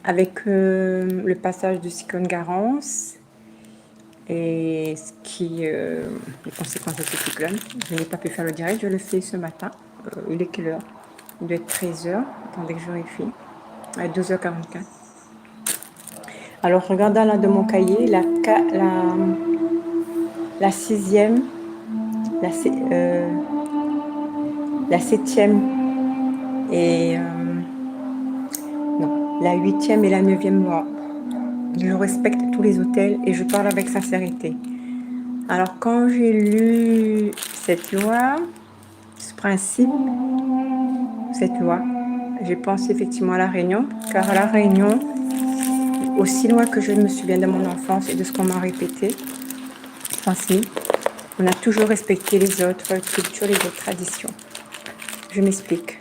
avec le passage de cyclone Garance et les conséquences de ce cyclone. Je n'ai pas pu faire le direct, je le fais ce matin. Il est quelle heure? Il doit être 13h. Attendez que je vérifie. À 12h44. Alors, regardant là de mon cahier, la sixième, la septième et non, la huitième et la neuvième loi. Je respecte tous les hôtels et je parle avec sincérité. Alors, quand j'ai lu cette loi, ce principe, cette loi, j'ai pensé effectivement à La Réunion, car à La Réunion, aussi loin que je me souviens de mon enfance et de ce qu'on m'a répété, transmis, on a toujours respecté les autres cultures, les autres traditions. Je m'explique.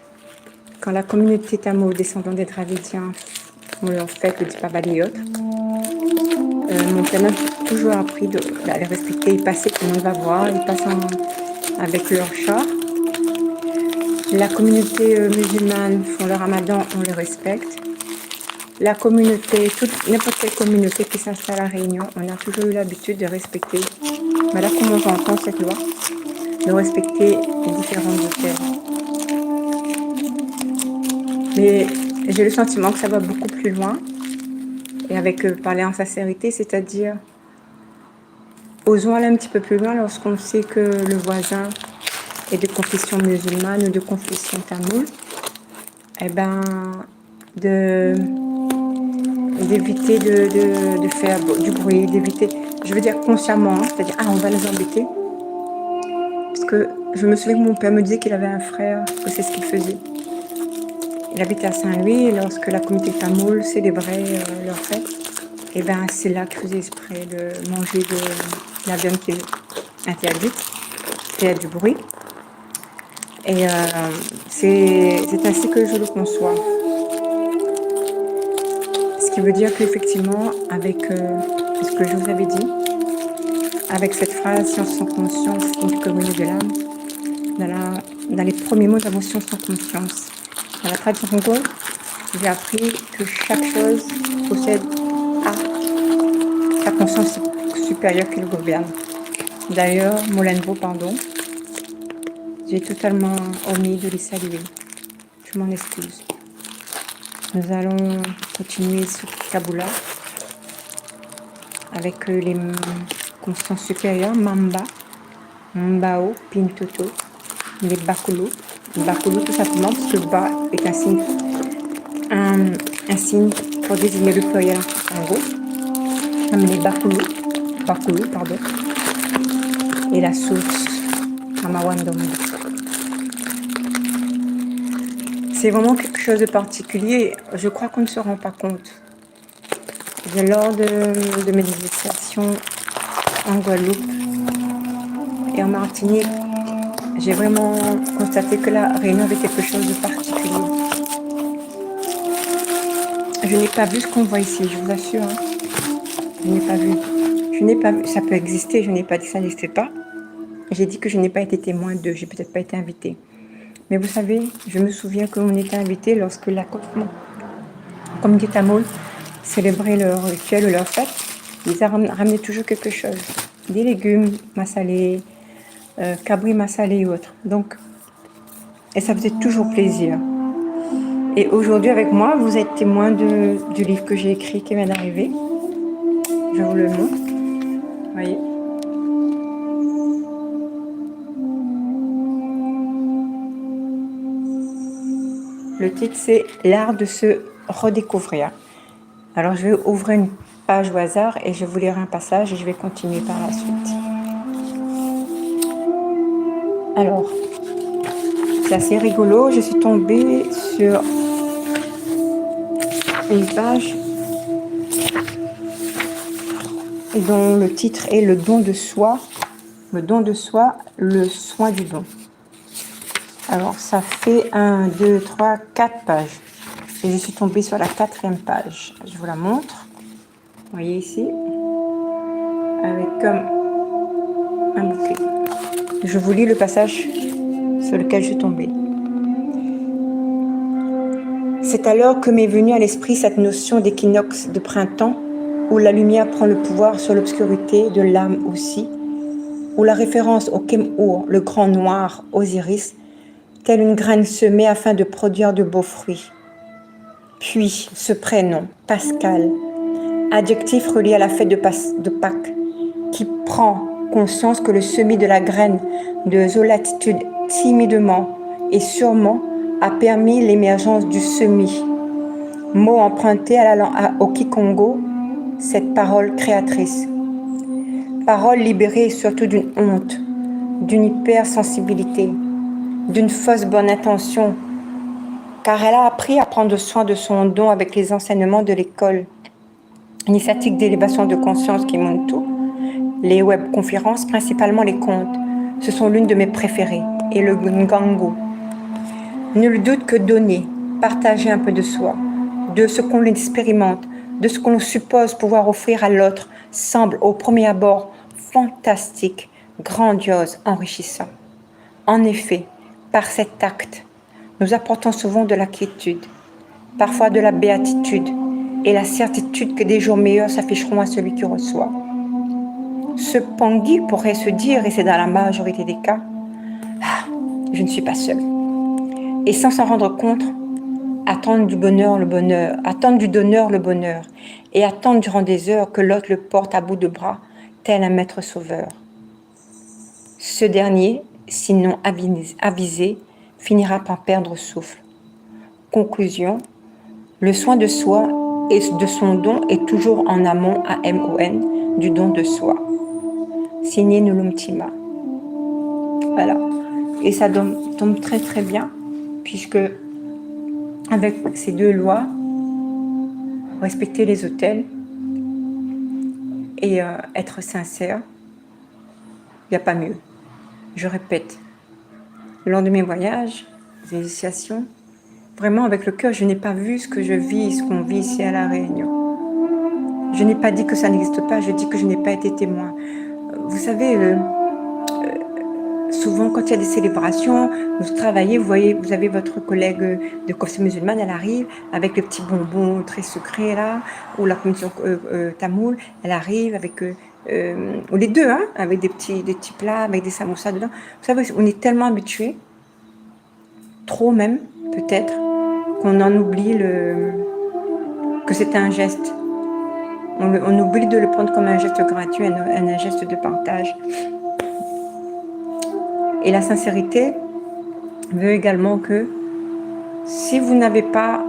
Quand la communauté Tamo, descendant des Dravidiens, on leur fait le Dipabali et autres, mon père m'a toujours appris de les respecter. Ils passaient, tout le monde va voir, ils passent avec leur char. La communauté musulmane font le ramadan, on le respecte. La communauté, n'importe quelle communauté qui s'installe à Réunion, on a toujours eu l'habitude de respecter, voilà comment j'entends cette loi, de respecter les différents hôtels. Mais j'ai le sentiment que ça va beaucoup plus loin, et avec parler en sincérité, c'est-à-dire, osons aller un petit peu plus loin lorsqu'on sait que le voisin est de confession musulmane ou de confession tamoule, eh ben, d'éviter de faire du bruit, d'éviter, je veux dire consciemment, c'est-à-dire, on va les embêter. Parce que je me souviens que mon père me disait qu'il avait un frère, que c'est ce qu'il faisait. Il habitait à Saint-Louis et lorsque la communauté tamoule célébrait leur fête, et ben c'est là qu'il faisait exprès de manger de la viande qui est interdite, qui a du bruit. Et c'est ainsi que je le conçois. Ce qui veut dire qu'effectivement, avec ce que je vous avais dit, avec cette phrase « science sans conscience, une communauté de l'âme », dans les premiers mots de la mot « science sans conscience ». Dans la tradition congolaise, j'ai appris que chaque chose possède sa conscience supérieure qui le gouverne. D'ailleurs, Molenbeau, pardon, j'ai totalement omis de les saluer. Je m'en excuse. Nous allons continuer sur Kabula avec les consciences supérieures, Mamba, Mbao, Pintoto, les Bakulu. Bakulu tout simplement parce que Ba est un signe pour désigner le pluriel en gros. Comme les Bakulu, pardon. Et la source, Kamawandom. C'est vraiment quelque chose de particulier. Je crois qu'on ne se rend pas compte. Lors de mes initiations en Guadeloupe et en Martinique, j'ai vraiment constaté que la Réunion avait quelque chose de particulier. Je n'ai pas vu ce qu'on voit ici, je vous assure. Je n'ai pas vu. Ça peut exister, je n'ai pas dit que ça n'existait pas. J'ai dit que je n'ai pas été témoin d'eux, j'ai peut-être pas été invitée. Mais vous savez, je me souviens qu'on était invité lorsque la communauté tamoule célébrait leur rituel ou leur fête. Ils ramenaient toujours quelque chose. Des légumes massalés, cabri massalé et autres. Donc, et ça faisait toujours plaisir. Et aujourd'hui, avec moi, vous êtes témoin du livre que j'ai écrit qui vient d'arriver. Je vous le montre. Voyez. Le titre, c'est « L'art de se redécouvrir ». Alors, je vais ouvrir une page au hasard et je vais vous lire un passage et je vais continuer par la suite. Alors, c'est assez rigolo. Je suis tombée sur une page dont le titre est « Le don de soi ». Le don de soi, le soin du don. Alors, ça fait 1, 2, 3, 4 pages. Et je suis tombée sur la 4e page. Je vous la montre. Vous voyez ici. Avec comme un bouquet. Je vous lis le passage sur lequel je suis tombée. C'est alors que m'est venue à l'esprit cette notion d'équinoxe de printemps, où la lumière prend le pouvoir sur l'obscurité de l'âme aussi, où la référence au Kem-Ur, le grand noir, Osiris, telle une graine semée afin de produire de beaux fruits. Puis ce prénom, Pascal, adjectif relié à la fête de Pâques, qui prend conscience que le semis de la graine de zolatitude timidement et sûrement a permis l'émergence du semis, mot emprunté au Kikongo, cette parole créatrice. Parole libérée surtout d'une honte, d'une hypersensibilité, d'une fausse bonne intention, car elle a appris à prendre soin de son don avec les enseignements de l'école, initiatique d'élévation de conscience Kimuntu, les webconférences, principalement les contes. Ce sont l'une de mes préférées, et le Ngango. Nul doute que donner, partager un peu de soi, de ce qu'on expérimente, de ce qu'on suppose pouvoir offrir à l'autre, semble au premier abord fantastique, grandiose, enrichissant. En effet, par cet acte, nous apportons souvent de la quiétude, parfois de la béatitude et la certitude que des jours meilleurs s'afficheront à celui qui reçoit. Ce Pangui pourrait se dire, et c'est dans la majorité des cas, « Ah, je ne suis pas seule ». Et sans s'en rendre compte, attendre du bonheur le bonheur, attendre du donneur le bonheur, et attendre durant des heures que l'autre le porte à bout de bras, tel un maître sauveur. Ce dernier, sinon avisé, finira par perdre souffle. Conclusion, le soin de soi et de son don est toujours en amont à MON du don de soi. Signé Nulumtima. Voilà. Et ça tombe très très bien, puisque avec ces deux lois, respecter les autels et être sincère, il n'y a pas mieux. Je répète, lors de mes voyages, des initiations, vraiment avec le cœur, je n'ai pas vu ce que je vis, ce qu'on vit ici à La Réunion. Je n'ai pas dit que ça n'existe pas, je dis que je n'ai pas été témoin. Vous savez, souvent quand il y a des célébrations, vous travaillez, vous voyez, vous avez votre collègue de confession musulmane, elle arrive avec le petit bonbon très sucré là, ou la commission tamoul, elle arrive avec, ou les deux, hein, avec des petits plats, avec des samoussas dedans. Vous savez, on est tellement habitués, trop même, peut-être, qu'on en oublie que c'est un geste. On oublie de le prendre comme un geste gratuit, un geste de partage. Et la sincérité veut également que si vous n'êtes pas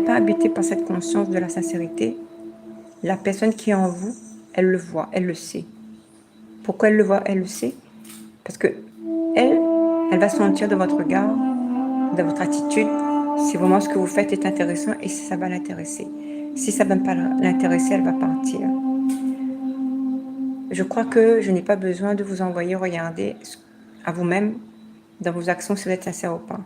habité par cette conscience de la sincérité, la personne qui est en vous, elle le voit, elle le sait. Pourquoi elle le voit, elle le sait? Parce que elle va sentir de votre regard, de votre attitude, si vraiment ce que vous faites est intéressant et si ça va l'intéresser. Si ça ne va pas l'intéresser, elle va partir. Je crois que je n'ai pas besoin de vous envoyer regarder à vous-même dans vos actions si vous êtes sincère ou pas.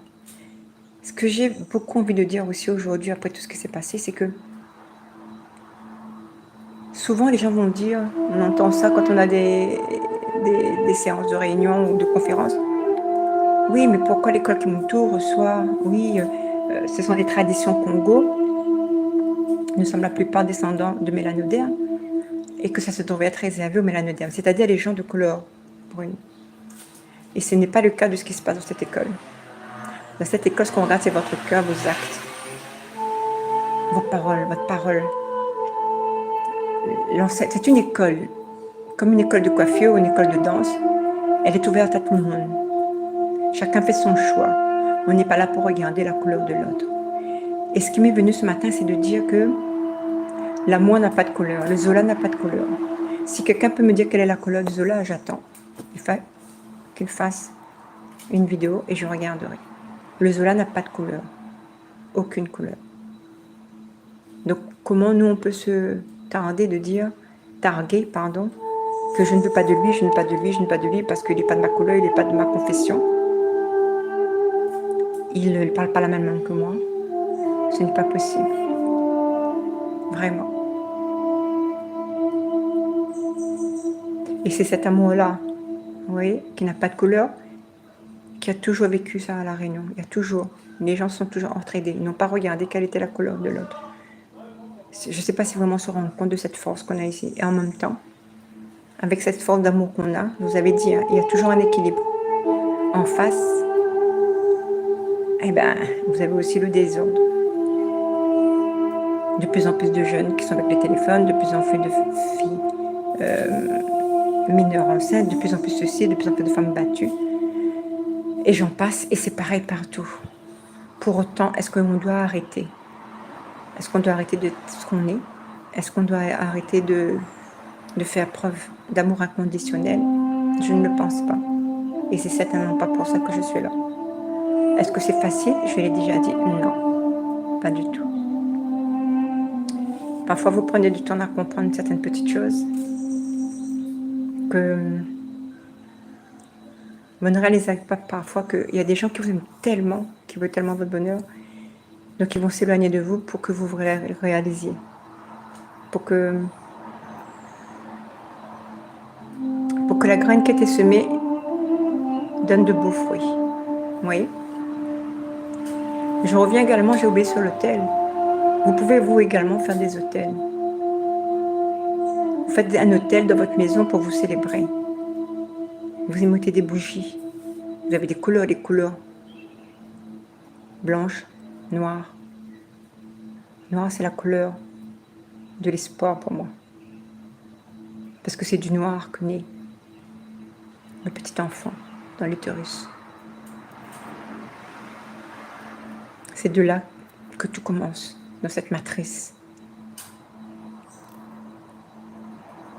Ce que j'ai beaucoup envie de dire aussi aujourd'hui, après tout ce qui s'est passé, c'est que souvent les gens vont dire, on entend ça quand on a des séances de réunion ou de conférences, oui, mais pourquoi l'école Kimuntu reçoit, oui, ce sont des traditions Congo, nous sommes la plupart descendants de mélanodermes, et que ça se devrait être réservé aux mélanodermes, c'est-à-dire les gens de couleur brune. Et ce n'est pas le cas de ce qui se passe dans cette école. Dans cette école, ce qu'on regarde, c'est votre cœur, vos actes, vos paroles, votre parole. C'est une école, comme une école de coiffure ou une école de danse. Elle est ouverte à tout le monde. Chacun fait son choix. On n'est pas là pour regarder la couleur de l'autre. Et ce qui m'est venu ce matin, c'est de dire que l'amour n'a pas de couleur, le Zola n'a pas de couleur. Si quelqu'un peut me dire quelle est la couleur du Zola, j'attends. Qu'il fasse une vidéo et je regarderai. Le Zola n'a pas de couleur. Aucune couleur. Donc, comment nous, on peut se targuer, que je ne veux pas de lui, je ne veux pas de lui, je ne veux pas de lui, parce qu'il n'est pas de ma couleur, il n'est pas de ma confession. Il ne parle pas la même langue que moi. Ce n'est pas possible. Vraiment. Et c'est cet amour-là, vous voyez, qui n'a pas de couleur, qui a toujours vécu ça à La Réunion. Il y a toujours Les gens sont toujours entraînés. Ils n'ont pas regardé quelle était la couleur de l'autre. Je ne sais pas si vraiment on se rend compte de cette force qu'on a ici. Et en même temps, avec cette force d'amour qu'on a, je vous avais dit, hein, il y a toujours un équilibre. En face, eh ben, vous avez aussi le désordre. De plus en plus de jeunes qui sont avec les téléphones, de plus en plus de filles mineures enceintes, de plus en plus ceci, de plus en plus de femmes battues. Et j'en passe, et c'est pareil partout. Pour autant, est-ce qu'on doit arrêter? Est-ce qu'on doit arrêter de ce qu'on est? Est-ce qu'on doit arrêter de faire preuve d'amour inconditionnel? Je ne le pense pas. Et c'est certainement pas pour ça que je suis là. Est-ce que c'est facile? Je l'ai déjà dit, non, pas du tout. Parfois, vous prenez du temps à comprendre certaines petites choses que vous ne réalisez pas parfois qu'il y a des gens qui vous aiment tellement, qui veulent tellement votre bonheur, donc ils vont s'éloigner de vous pour que vous vous réalisiez. Pour que la graine qui a été semée donne de beaux fruits. Vous voyez? Je reviens également, j'ai oublié sur l'autel. Vous pouvez vous également faire des autels. Vous faites un autel dans votre maison pour vous célébrer. Vous y mettez des bougies. Vous avez des couleurs blanches, noires. Noir, c'est la couleur de l'espoir pour moi. Parce que c'est du noir que naît le petit enfant dans l'utérus. C'est de là que tout commence, dans cette matrice.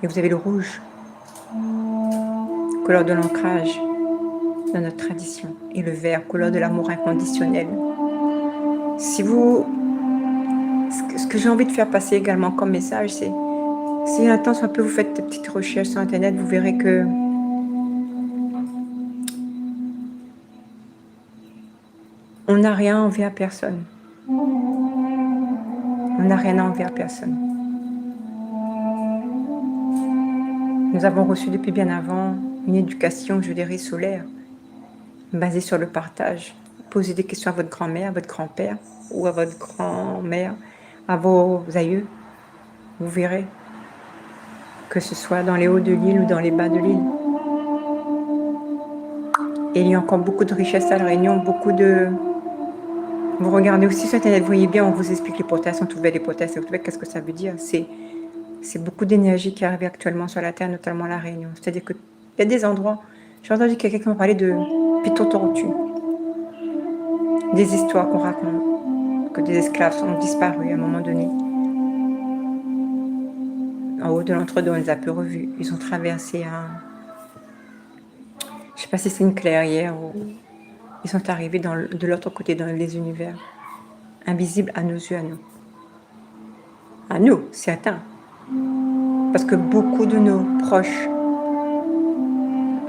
Et vous avez le rouge, couleur de l'ancrage dans notre tradition, et le vert, couleur de l'amour inconditionnel. Si vous... Ce que j'ai envie de faire passer également comme message, c'est si un temps soit peu vous faites des petites recherches sur Internet, vous verrez que on n'a rien envers personne. On n'a rien envers personne. Nous avons reçu depuis bien avant une éducation, je dirais, solaire, basée sur le partage. Posez des questions à votre grand-mère, à votre grand-père, ou à votre grand-mère, à vos aïeux. Vous verrez, que ce soit dans les hauts de l'île ou dans les bas de l'île. Et il y a encore beaucoup de richesse à La Réunion, beaucoup de... Vous regardez aussi sur Internet, vous voyez bien, on vous explique les protestes, on trouve les protestes, vous trouvez qu'est-ce que ça veut dire? C'est beaucoup d'énergie qui arrive actuellement sur la Terre, notamment à La Réunion. C'est-à-dire qu'il y a des endroits, j'ai entendu quelqu'un qui m'a parlé de Piton-Tortue, des histoires qu'on raconte, que des esclaves ont disparu à un moment donné. En haut de l'entre-deux, on les a peu revus. Ils ont traversé je ne sais pas si c'est une clairière ou... Ils sont arrivés de l'autre côté, dans les univers, invisibles à nos yeux, à nous. À nous, certains. Parce que beaucoup de nos proches,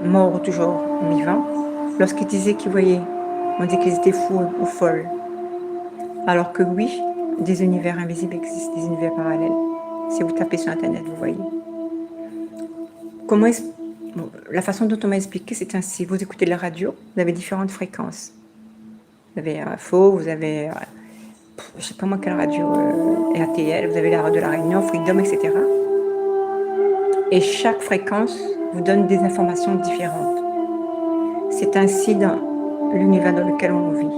morts ou toujours vivants, lorsqu'ils disaient qu'ils voyaient, on disait qu'ils étaient fous ou folles. Alors que oui, des univers invisibles existent, des univers parallèles. Si vous tapez sur Internet, vous voyez. La façon dont on m'a expliqué, c'est ainsi. Vous écoutez la radio, vous avez différentes fréquences. Vous avez faux, vous avez, je ne sais pas moi quelle radio, RTL, vous avez la radio de La Réunion, Freedom, etc. Et chaque fréquence vous donne des informations différentes. C'est ainsi dans l'univers dans lequel on vit.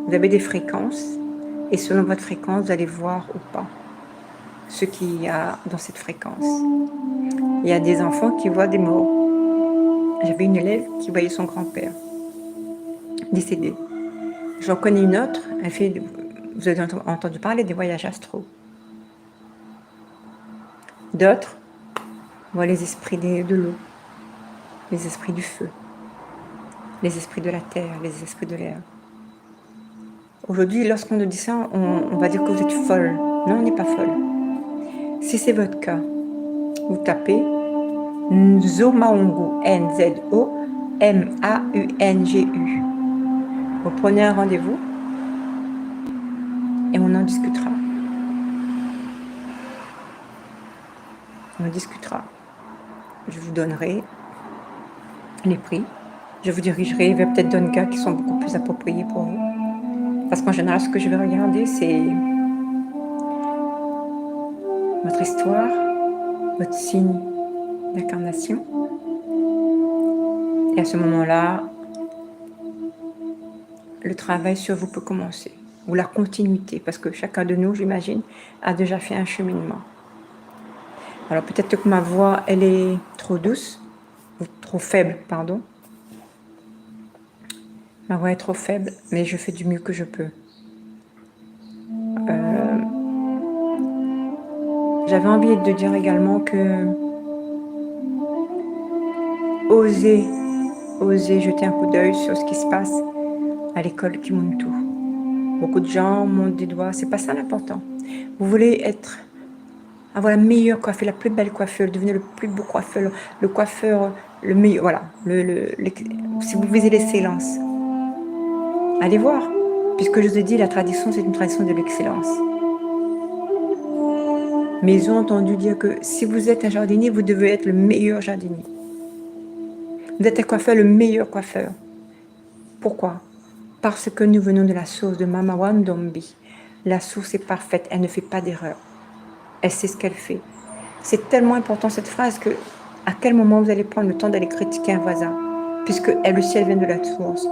Vous avez des fréquences, et selon votre fréquence, vous allez voir ou pas ce qu'il y a dans cette fréquence. Il y a des enfants qui voient des morts. J'avais une élève qui voyait son grand-père décédé. J'en connais une autre, elle fait, vous avez entendu parler des voyages astraux. D'autres voient les esprits de l'eau, les esprits du feu, les esprits de la terre, les esprits de l'air. Aujourd'hui, lorsqu'on nous dit ça, on va dire que vous êtes folle. Non, on n'est pas folle. Si c'est votre cas, vous tapez Nzomaungu, N-Z-O-M-A-U-N-G-U. Vous prenez un rendez-vous et on en discutera. On discutera. Je vous donnerai les prix. Je vous dirigerai vers peut-être d'autres gars qui sont beaucoup plus appropriés pour vous. Parce qu'en général, ce que je vais regarder, c'est votre histoire, votre signe d'incarnation. Et à ce moment-là, le travail sur vous peut commencer. Ou la continuité, parce que chacun de nous, j'imagine, a déjà fait un cheminement. Alors peut-être que ma voix, elle est trop douce, ou trop faible, pardon. Ma voix est trop faible, mais je fais du mieux que je peux. J'avais envie de dire également que osez jeter un coup d'œil sur ce qui se passe à l'école Kimuntu. Beaucoup de gens montent des doigts, c'est pas ça l'important. Vous voulez avoir la meilleure coiffure, la plus belle coiffure, devenir le plus beau coiffeur, le coiffeur, le meilleur, voilà. Si vous visez l'excellence, allez voir. Puisque je vous ai dit, la tradition, c'est une tradition de l'excellence. Mais ils ont entendu dire que si vous êtes un jardinier, vous devez être le meilleur jardinier. Vous êtes un coiffeur, le meilleur coiffeur. Pourquoi? Parce que nous venons de la source de Mama Wandombi. La source est parfaite, elle ne fait pas d'erreur. Elle sait ce qu'elle fait. C'est tellement important cette phrase que à quel moment vous allez prendre le temps d'aller critiquer un voisin, puisque elle aussi elle vient de la source.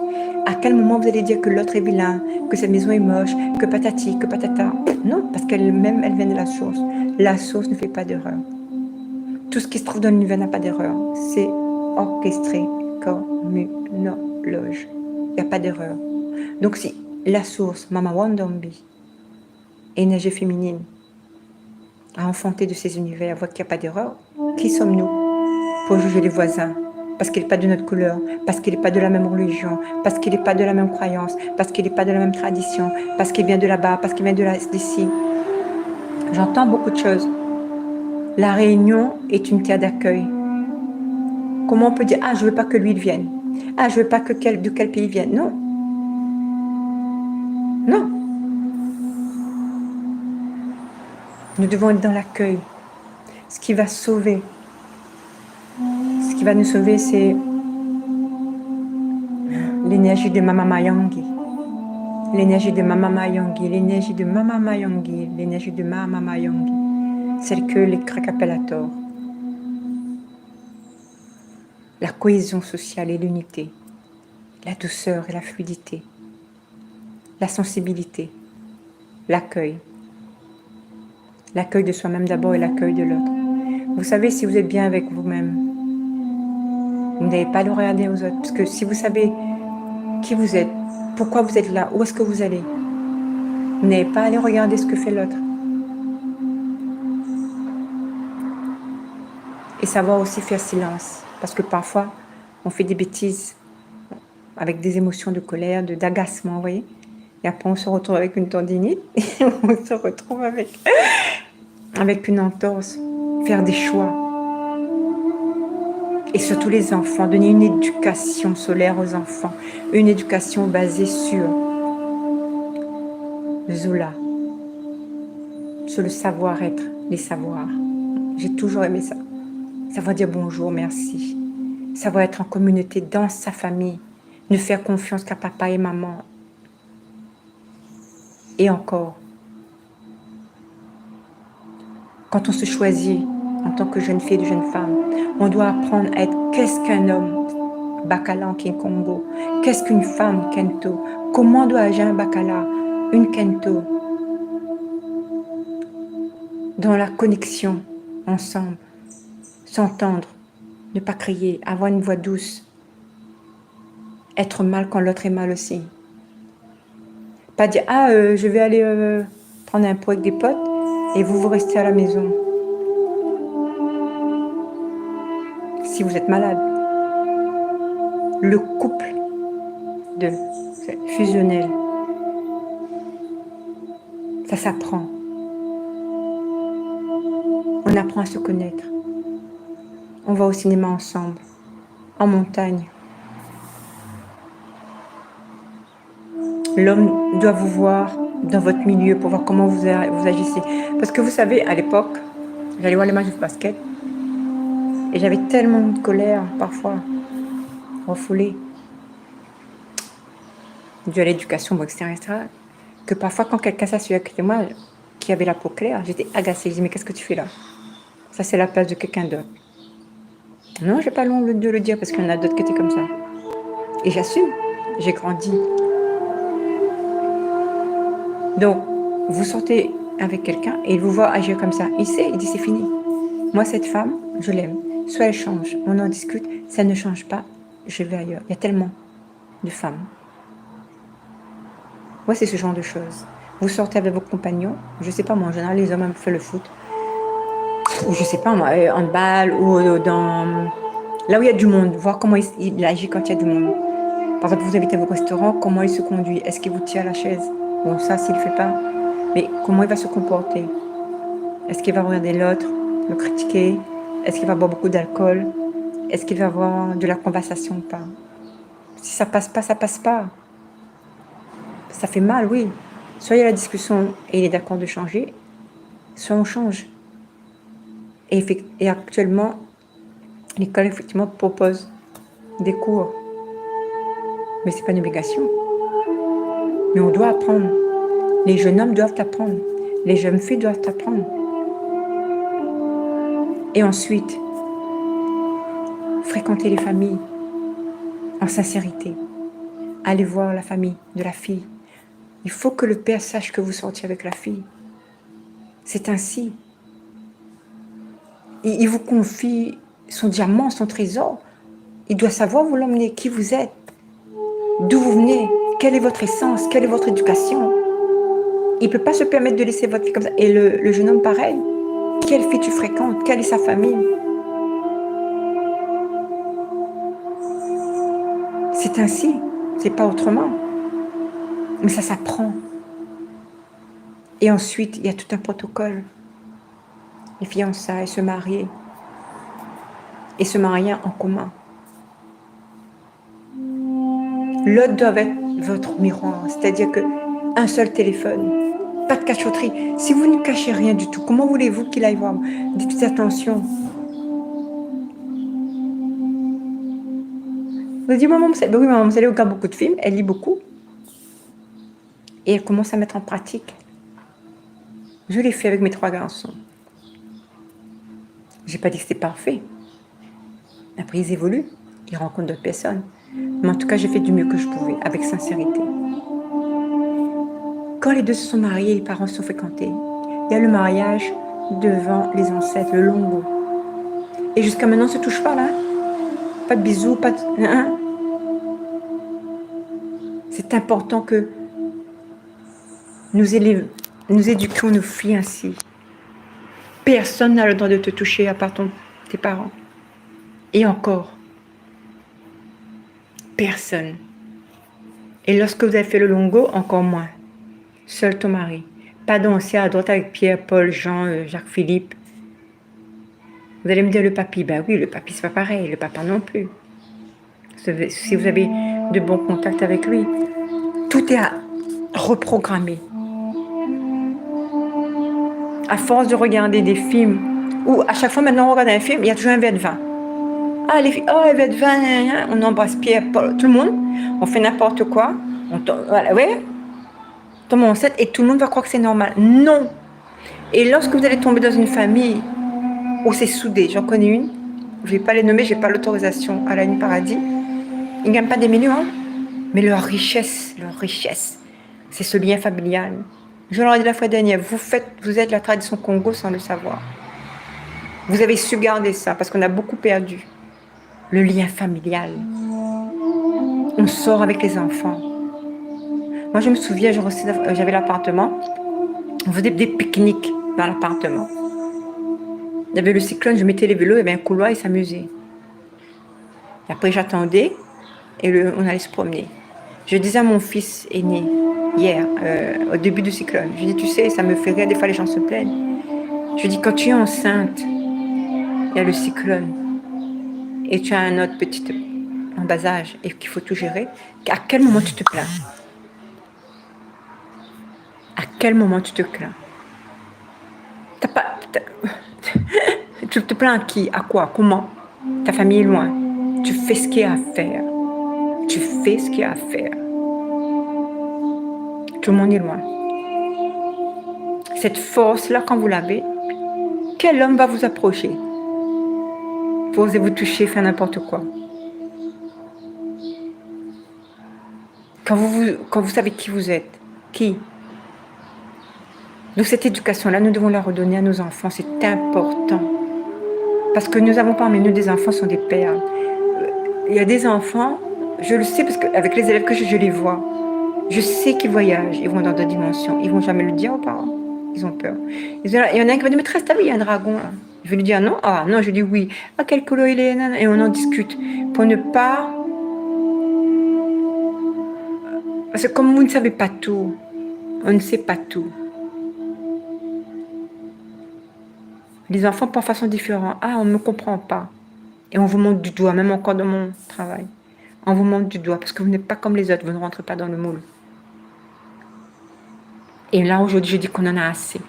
À quel moment vous allez dire que l'autre est vilain, que cette maison est moche, que patati, que patata. Non, parce qu'elle-même elle vient de la source. La source ne fait pas d'erreur. Tout ce qui se trouve dans l'univers n'a pas d'erreur. C'est orchestré comme une horloge. Il n'y a pas d'erreur. Donc si la source, Mama Wandombi, énergie féminine, a enfanté de ces univers, voit qu'il n'y a pas d'erreur, qui sommes-nous pour juger les voisins? Parce qu'il n'est pas de notre couleur, parce qu'il n'est pas de la même religion, parce qu'il n'est pas de la même croyance, parce qu'il n'est pas de la même tradition, parce qu'il vient de là-bas, parce qu'il vient d'ici. J'entends beaucoup de choses. La Réunion est une terre d'accueil. Comment on peut dire, ah, je ne veux pas que lui vienne. Ah, je ne veux pas que de quel pays vienne. Non. Non. Nous devons être dans l'accueil. Ce qui va sauver, ce qui va nous sauver, c'est l'énergie de Mama Mayangi. L'énergie de Mama Mayangi, l'énergie de Mama Mayangi, l'énergie de Mama Mayangi. Celle que les Krak appellent à tort. La cohésion sociale et l'unité, la douceur et la fluidité, la sensibilité, l'accueil. L'accueil de soi-même d'abord et l'accueil de l'autre. Vous savez, si vous êtes bien avec vous-même, vous n'avez pas à le regarder aux autres. Parce que si vous savez qui vous êtes, pourquoi vous êtes là, où est-ce que vous allez, vous n'avez pas à aller regarder ce que fait l'autre. Et savoir aussi faire silence. Parce que parfois, on fait des bêtises avec des émotions de colère, d'agacement, vous voyez. Et après, on se retrouve avec une tendinite et on se retrouve avec une entorse. Faire des choix. Et surtout les enfants, donner une éducation solaire aux enfants. Une éducation basée sur le Zola, sur le savoir-être, les savoirs. J'ai toujours aimé ça. Savoir dire bonjour, merci. Savoir être en communauté dans sa famille. Ne faire confiance qu'à papa et maman. Et encore, quand on se choisit en tant que jeune fille et jeune femme, on doit apprendre à être qu'est-ce qu'un homme, Bakala en Congo, qu'est-ce qu'une femme, Kento, comment doit agir un Bakala, une Kento, dans la connexion ensemble, s'entendre, ne pas crier, avoir une voix douce, être mal quand l'autre est mal aussi. Pas dire, ah, je vais aller prendre un pot avec des potes et vous restez à la maison. Si vous êtes malade. Le couple fusionnel, ça s'apprend. On apprend à se connaître. On va au cinéma ensemble, en montagne. L'homme doit vous voir dans votre milieu pour voir comment vous agissez. Parce que vous savez, à l'époque, j'allais voir les matchs de basket et j'avais tellement de colère, parfois, refoulée, dû à l'éducation, etc., etc. que parfois, quand quelqu'un s'asseyait à côté de moi, qui avait la peau claire, j'étais agacée. Je dis, mais qu'est-ce que tu fais là? Ça, c'est la place de quelqu'un d'autre. Non, j'ai pas l'ongle de le dire parce qu'il y en a d'autres qui étaient comme ça. Et j'assume, j'ai grandi. Donc, vous sortez avec quelqu'un et il vous voit agir comme ça. Il sait, il dit c'est fini. Moi, cette femme, je l'aime. Soit elle change, on en discute. Si elle ne change pas, je vais ailleurs. Il y a tellement de femmes. Moi, c'est ce genre de choses. Vous sortez avec vos compagnons, je sais pas moi, en général, les hommes aiment faire le foot. Ou je sais pas moi, handball, ou dans... Là où il y a du monde, voir comment il agit quand il y a du monde. Par exemple, vous invitez à vos restaurants, comment il se conduit? Est-ce qu'il vous tire la chaise? Bon, ça, s'il ne le fait pas. Mais comment il va se comporter? Est-ce qu'il va regarder l'autre, le critiquer? Est-ce qu'il va boire beaucoup d'alcool? Est-ce qu'il va avoir de la conversation ou pas? Si ça passe pas, ça passe pas. Ça fait mal, oui. Soit il y a la discussion et il est d'accord de changer, soit on change. Et actuellement, l'école, effectivement, propose des cours. Mais ce n'est pas une obligation. Mais on doit apprendre. Les jeunes hommes doivent apprendre. Les jeunes filles doivent apprendre. Et ensuite, fréquenter les familles en sincérité. Allez voir la famille de la fille. Il faut que le père sache que vous sortiez avec la fille. C'est ainsi. Il vous confie son diamant, son trésor. Il doit savoir vous l'emmener, qui vous êtes, d'où vous venez, quelle est votre essence, quelle est votre éducation. Il ne peut pas se permettre de laisser votre fille comme ça. Et le jeune homme, pareil. Quelle fille tu fréquentes? Quelle est sa famille? C'est ainsi. C'est pas autrement. Mais ça s'apprend. Et ensuite, il y a tout un protocole. Les fiançailles, se marier. Et se marier en commun. L'autre doit être votre miroir. C'est-à-dire qu'un seul téléphone. Pas de cachotterie. Si vous ne cachez rien du tout, comment voulez-vous qu'il aille voir? Dites attention. Vous dites, maman, oui, maman, elle regarde beaucoup de films, elle lit beaucoup. Et elle commence à mettre en pratique. Je l'ai fait avec mes 3 garçons. J'ai pas dit que c'était parfait. Après, ils évoluent, ils rencontrent d'autres personnes. Mais en tout cas, j'ai fait du mieux que je pouvais, avec sincérité. Quand les deux se sont mariés, les parents se sont fréquentés, il y a le mariage devant les ancêtres, le longo. Et jusqu'à maintenant, on ne se touche pas là. Pas de bisous, pas de... Hein? C'est important que nous éduquions nos filles ainsi. Personne n'a le droit de te toucher à part tes parents. Et encore, personne. Et lorsque vous avez fait le longo, encore moins. Seul ton mari. Pas danser à droite avec Pierre, Paul, Jean, Jacques-Philippe. Vous allez me dire le papy. Ben oui, le papy, c'est pas pareil. Le papa non plus. Si vous avez de bons contacts avec lui. Tout est à reprogrammer. À force de regarder des films, où à chaque fois maintenant on regarde un film, il y a toujours un verre de vin. Ah, les filles, oh, un verre de vin, on embrasse Pierre, Paul, tout le monde, on fait n'importe quoi, voilà, ouais, tombe enceinte et tout le monde va croire que c'est normal. Non. Et lorsque vous allez tomber dans une famille où c'est soudé, j'en connais une, je ne vais pas les nommer, je n'ai pas l'autorisation à la Ligne Paradis, ils ne gagnent pas des millions, hein, mais leur richesse, c'est ce lien familial. Je leur ai dit la fois dernière, vous êtes la tradition Congo sans le savoir. Vous avez su garder ça parce qu'on a beaucoup perdu le lien familial. On sort avec les enfants. Moi, je me souviens, j'avais l'appartement, on faisait des pique-niques dans l'appartement. Il y avait le cyclone, je mettais les vélos, il y avait un couloir, ils s'amusaient. Après, j'attendais et on allait se promener. Je disais à mon fils aîné, hier, au début du cyclone, je dis, tu sais, ça me fait rire, des fois les gens se plaignent. Je dis, quand tu es enceinte, il y a le cyclone, et tu as un autre petit en bas âge, et qu'il faut tout gérer, à quel moment tu te plains? À quel moment tu te plains? Tu te plains à qui? À quoi? Comment? Ta famille est loin. Tu fais ce qu'il y a à faire. Tu fais ce qu'il y a à faire. tout le monde est loin. Cette force-là, quand vous l'avez, quel homme va vous approcher pour oser vous toucher, faire n'importe quoi? Quand vous savez qui vous êtes, qui? Donc cette éducation-là, nous devons la redonner à nos enfants, c'est important. Parce que nous avons parmi nous des enfants qui sont des perles. Il y a des enfants, je le sais parce qu'avec les élèves que je les vois, je sais qu'ils voyagent, ils vont dans d'autres dimensions, ils vont jamais le dire aux parents, ils ont peur. Il y en a un qui va dire, mais très stable, il y a un dragon là. Je vais lui dire non, ah non, je dis oui, ah quelle couleur il est, et on en discute. Pour ne pas... Parce que comme vous ne savez pas tout, on ne sait pas tout. Les enfants parfois sont différents. Ah, on ne me comprend pas. Et on vous montre du doigt, même encore dans mon travail. On vous montre du doigt parce que vous n'êtes pas comme les autres, vous ne rentrez pas dans le moule. Et là, aujourd'hui, je dis qu'on en a assez.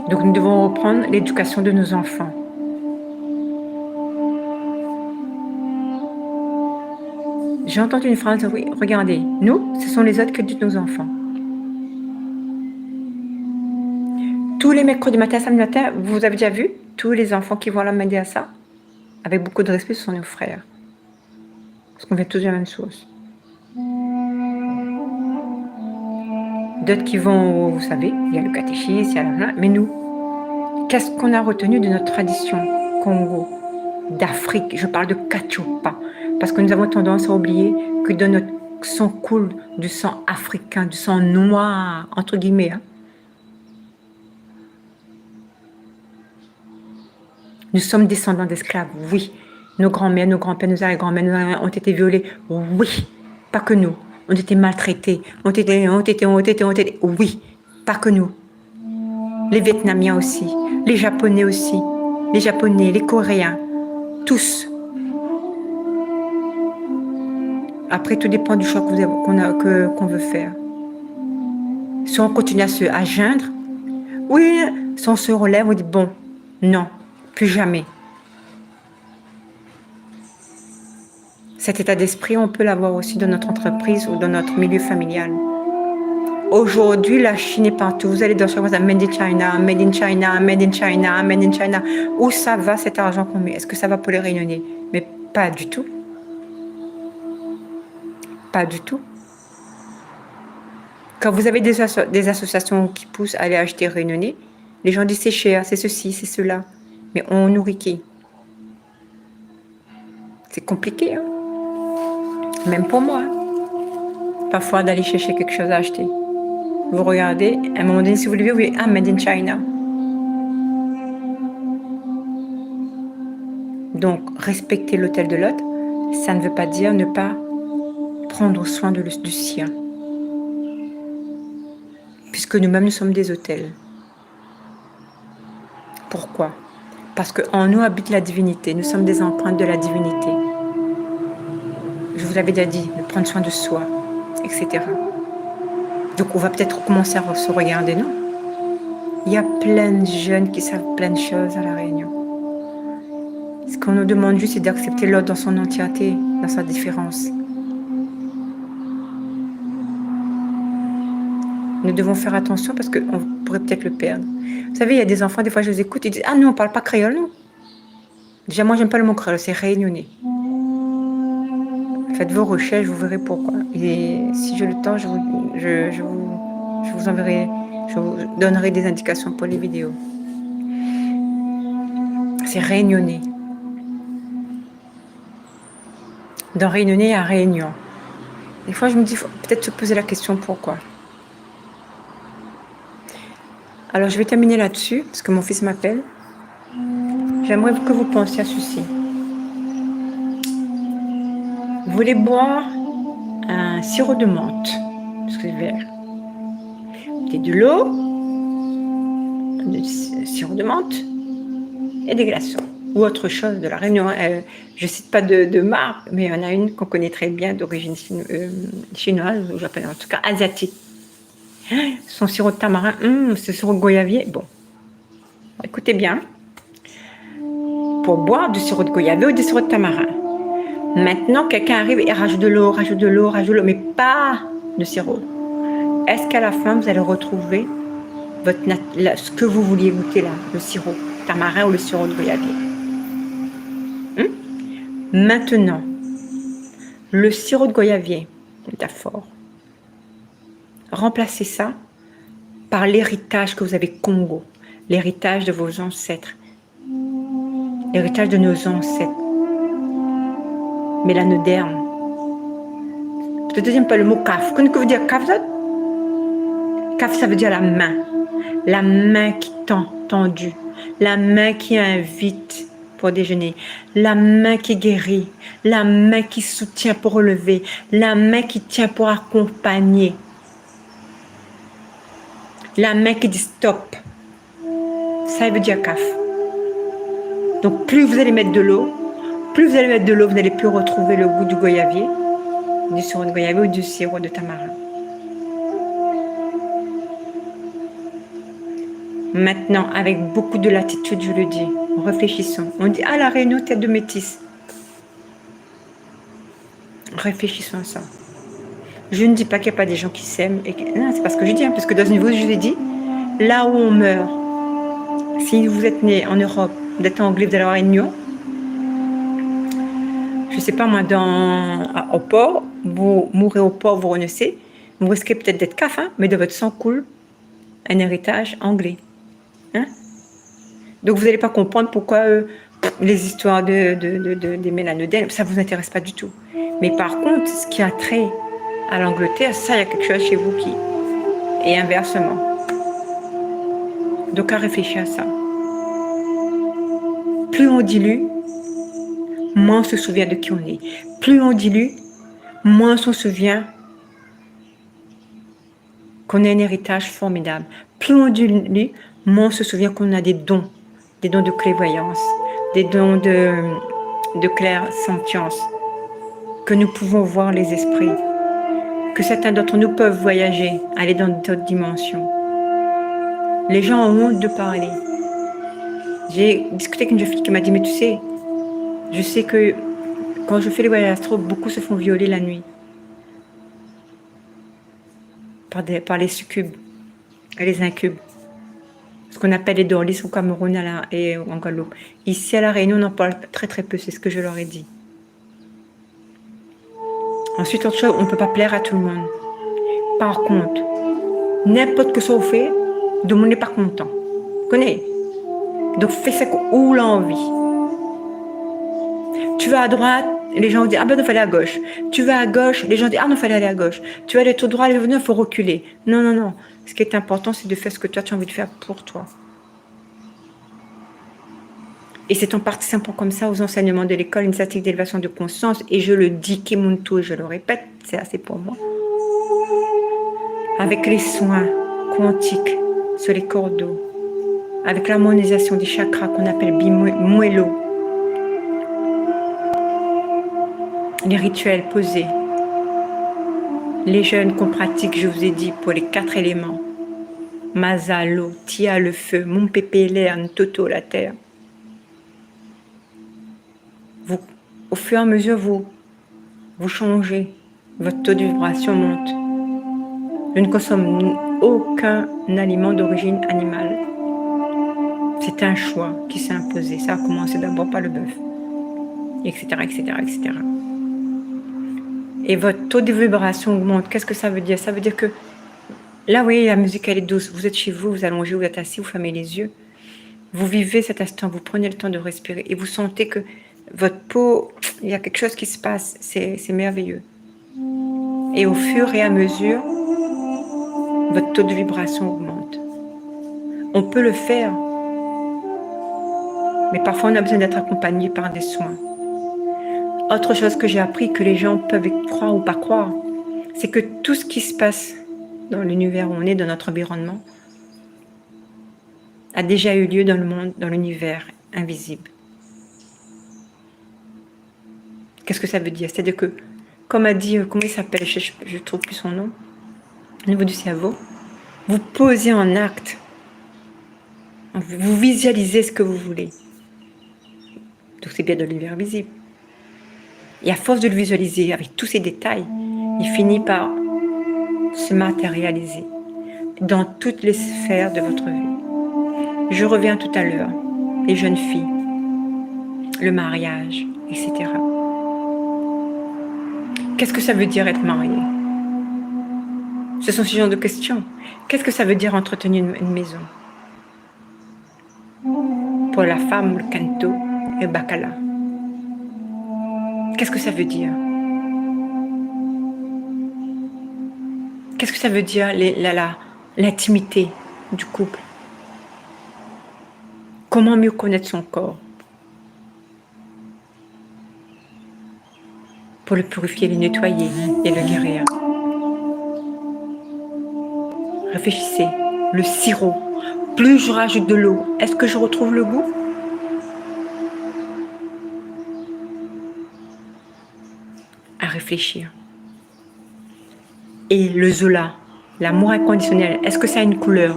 Donc, nous devons reprendre l'éducation de nos enfants. J'ai entendu une phrase, oui, regardez, nous, ce sont les autres que disent nos enfants. Tous les mercredis matin, samedi matin, vous avez déjà vu tous les enfants qui vont à la Médiasa, avec beaucoup de respect, ce sont nos frères. Parce qu'on vient tous de la même source. D'autres qui vont, vous savez, il y a le catéchisme, il y a la... Mais nous, qu'est-ce qu'on a retenu de notre tradition Congo, d'Afrique? Je parle de Kachupa. Parce que nous avons tendance à oublier que dans notre sang coule du sang africain, du sang noir, entre guillemets. Hein. Nous sommes descendants d'esclaves, oui. Nos grands-mères, nos grands-pères, nos arrière-grands-mères ont été violés, oui. Pas que nous. On était maltraités, on était, oui. Pas que nous. Les Vietnamiens aussi, les Japonais aussi, les Japonais, les Coréens, tous. Après, tout dépend du choix qu'on veut faire. Si on continue à geindre, oui, si on se relève, on dit bon, non, plus jamais. Cet état d'esprit, on peut l'avoir aussi dans notre entreprise ou dans notre milieu familial. Aujourd'hui, la Chine est partout. Vous allez dans chaque fois, Made in China, Made in China, Made in China, Made in China. Où ça va cet argent qu'on met? Est-ce que ça va pour les Réunionnais? Mais pas du tout. Pas du tout. Quand vous avez des associations qui poussent à aller acheter Réunionnais, les gens disent c'est cher, c'est ceci, c'est cela. Mais on nourrit qui? C'est compliqué, hein? Même pour moi. Parfois d'aller chercher quelque chose à acheter. Vous regardez, à un moment donné, si vous voulez, vous voyez, ah, Made in China. Donc, respecter l'hôtel de l'autre, ça ne veut pas dire ne pas prendre soin du sien. Puisque nous-mêmes, nous sommes des hôtels. Pourquoi? Parce qu'en nous habite la divinité. Nous sommes des empreintes de la divinité. Je vous l'avais déjà dit, de prendre soin de soi, etc. Donc, on va peut-être commencer à se regarder, non? Il y a plein de jeunes qui savent plein de choses à La Réunion. Ce qu'on nous demande juste, c'est d'accepter l'autre dans son entièreté, dans sa différence. Nous devons faire attention parce qu'on pourrait peut-être le perdre. Vous savez, il y a des enfants, des fois je les écoute, ils disent « Ah non, on ne parle pas créole, non ?» Déjà, moi, j'aime pas le mot créole, c'est réunionnais. Faites vos recherches, vous verrez pourquoi. Et si j'ai le temps, je vous enverrai, je vous donnerai des indications pour les vidéos. C'est réunionnais. Dans réunionnais à Réunion. Des fois, je me dis, faut peut-être se poser la question pourquoi. Alors, je vais terminer là-dessus, parce que mon fils m'appelle. J'aimerais que vous pensiez à ceci. Vous voulez boire un sirop de menthe, parce que c'est vert. Vous mettez de l'eau, du sirop de menthe et des glaçons. Ou autre chose de la Réunion. Je ne cite pas de marque, mais il y en a une qu'on connaît très bien, d'origine chinoise, ou j'appelle en tout cas asiatique. Son sirop de tamarin, ce sirop de goyavier, bon. Écoutez bien. Pour boire du sirop de goyavier ou du sirop de tamarin. Maintenant, quelqu'un arrive et rajoute de l'eau, mais pas de sirop. Est-ce qu'à la fin, vous allez retrouver ce que vous vouliez goûter là, le sirop tamarin ou le sirop de goyavier? Maintenant, le sirop de goyavier, métaphore, remplacez ça par l'héritage que vous avez Congo, l'héritage de vos ancêtres, l'héritage de nos ancêtres, mélanoderme. Je te dis pas le mot caf. Qu'est-ce que veut dire caf? Caf, ça veut dire la main qui tend, tendue, la main qui invite pour déjeuner, la main qui guérit, la main qui soutient pour relever, la main qui tient pour accompagner, la main qui dit stop. Ça veut dire caf. Donc plus vous allez mettre de l'eau, vous n'allez plus retrouver le goût du goyavier, du sirop de goyavier ou du sirop de tamarin. Maintenant, avec beaucoup de latitude, je le dis, réfléchissons. On dit, la Réunion, tête de métis. Réfléchissons à ça. Je ne dis pas qu'il n'y a pas des gens qui s'aiment. Non, c'est pas ce que je dis, parce que dans une vidéo, je vous ai dit, là où on meurt, si vous êtes né en Europe, vous êtes anglais, vous allez avoir une union. Je ne sais pas moi, au port, vous mourrez au port, vous renaissez, vous risquez peut-être d'être caf, mais de votre sang coule un héritage anglais. Donc vous n'allez pas comprendre pourquoi les histoires des mélanodermes, ça ne vous intéresse pas du tout. Mais par contre, ce qui a trait à l'Angleterre, ça, il y a quelque chose chez vous qui est inversement. Donc à réfléchir à ça. Plus on dilue, moins on se souvient de qui on est. Plus on dilue, moins on se souvient qu'on a un héritage formidable. Plus on dilue, moins on se souvient qu'on a des dons de clairvoyance, des dons de clairsentience, que nous pouvons voir les esprits, que certains d'entre nous peuvent voyager, aller dans d'autres dimensions. Les gens ont honte de parler. J'ai discuté avec une jeune fille qui m'a dit, mais tu sais, je sais que quand je fais les voyages astro, beaucoup se font violer la nuit par les succubes et les incubes. Ce qu'on appelle les dorlis au Cameroun et en Guadeloupe. Ici à La Réunion, on en parle très très peu, c'est ce que je leur ai dit. Ensuite, autre chose, on ne peut pas plaire à tout le monde. Par contre, n'importe que ça vous fait, tout le monde n'est pas content. Vous connaissez? Donc fais ça où l'envie. Tu vas à droite, les gens disent ah ben il faut aller à gauche. Tu vas à gauche, les gens disent ah non il fallait aller à gauche. Tu vas aller tout droit, les gens disent il faut reculer. Non, non, non. Ce qui est important, c'est de faire ce que toi tu as envie de faire pour toi. Et c'est en participant comme ça aux enseignements de l'école initiatique d'élévation de conscience, et je le dis, Kimuntu, et je le répète, c'est assez pour moi. Avec les soins quantiques sur les cordeaux, avec l'harmonisation des chakras qu'on appelle Bimuelo, les rituels posés, les jeûnes qu'on pratique, je vous ai dit, pour les 4 éléments, Maza, l'eau, Tia, le feu, Mumpepe, l'air, Ntoto, la terre. Au fur et à mesure, vous changez, votre taux de vibration monte. Je ne consomme aucun aliment d'origine animale. C'est un choix qui s'est imposé. Ça a commencé d'abord par le bœuf, etc., etc., etc. Et votre taux de vibration augmente. Qu'est-ce que ça veut dire? Ça veut dire que là, vous voyez, la musique, elle est douce. Vous êtes chez vous, vous allongez, vous êtes assis, vous fermez les yeux. Vous vivez cet instant, vous prenez le temps de respirer et vous sentez que votre peau, il y a quelque chose qui se passe. C'est merveilleux. Et au fur et à mesure, votre taux de vibration augmente. On peut le faire, mais parfois on a besoin d'être accompagné par des soins. Autre chose que j'ai appris, que les gens peuvent croire ou pas croire, c'est que tout ce qui se passe dans l'univers où on est, dans notre environnement, a déjà eu lieu dans le monde, dans l'univers invisible. Qu'est-ce que ça veut dire? C'est-à-dire que, comme a dit, comment il s'appelle, je ne trouve plus son nom, au niveau du cerveau, vous posez en acte, vous visualisez ce que vous voulez. Donc c'est bien de l'univers visible. Et à force de le visualiser avec tous ces détails, il finit par se matérialiser dans toutes les sphères de votre vie. Je reviens tout à l'heure, les jeunes filles, le mariage, etc. Qu'est-ce que ça veut dire être marié? Ce sont ce genre de questions. Qu'est-ce que ça veut dire entretenir une maison? Pour la femme, le canto et le bacala. Qu'est-ce que ça veut dire? Qu'est-ce que ça veut dire l'intimité du couple? Comment mieux connaître son corps? Pour le purifier, le nettoyer et le guérir. Réfléchissez, le sirop. Plus je rajoute de l'eau, est-ce que je retrouve le goût? À réfléchir. Et le Zola, l'amour inconditionnel, est-ce que ça a une couleur?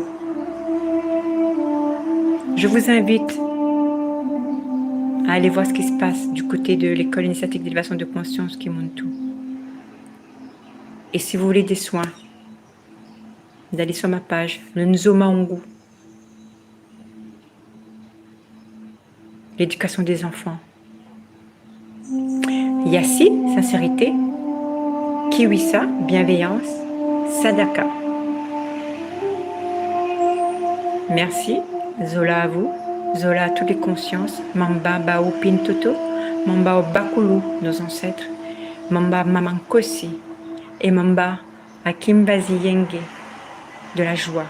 Je vous invite à aller voir ce qui se passe du côté de l'école initiatique d'élévation de conscience qui monte tout. Et si vous voulez des soins, d'aller sur ma page, le Nzoma Ongu, l'éducation des enfants. Yassi, sincérité. Kiwisa, bienveillance. Sadaka. Merci. Zola à vous. Zola à toutes les consciences. Mamba Bao Pintoto. Mamba Bakulu, nos ancêtres. Mamba Mamankosi. Et Mamba Akimbazi Yenge, de la joie,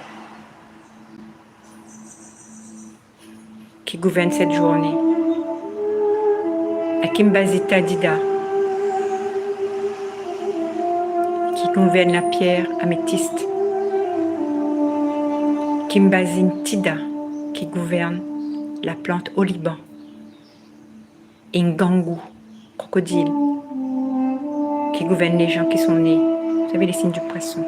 qui gouverne cette journée. Akimbazita Dida, qui gouverne la pierre améthyste. Kimbazin Tida, qui gouverne la plante au Liban. Ngangu, crocodile, qui gouverne les gens qui sont nés. Vous savez, les signes du poisson.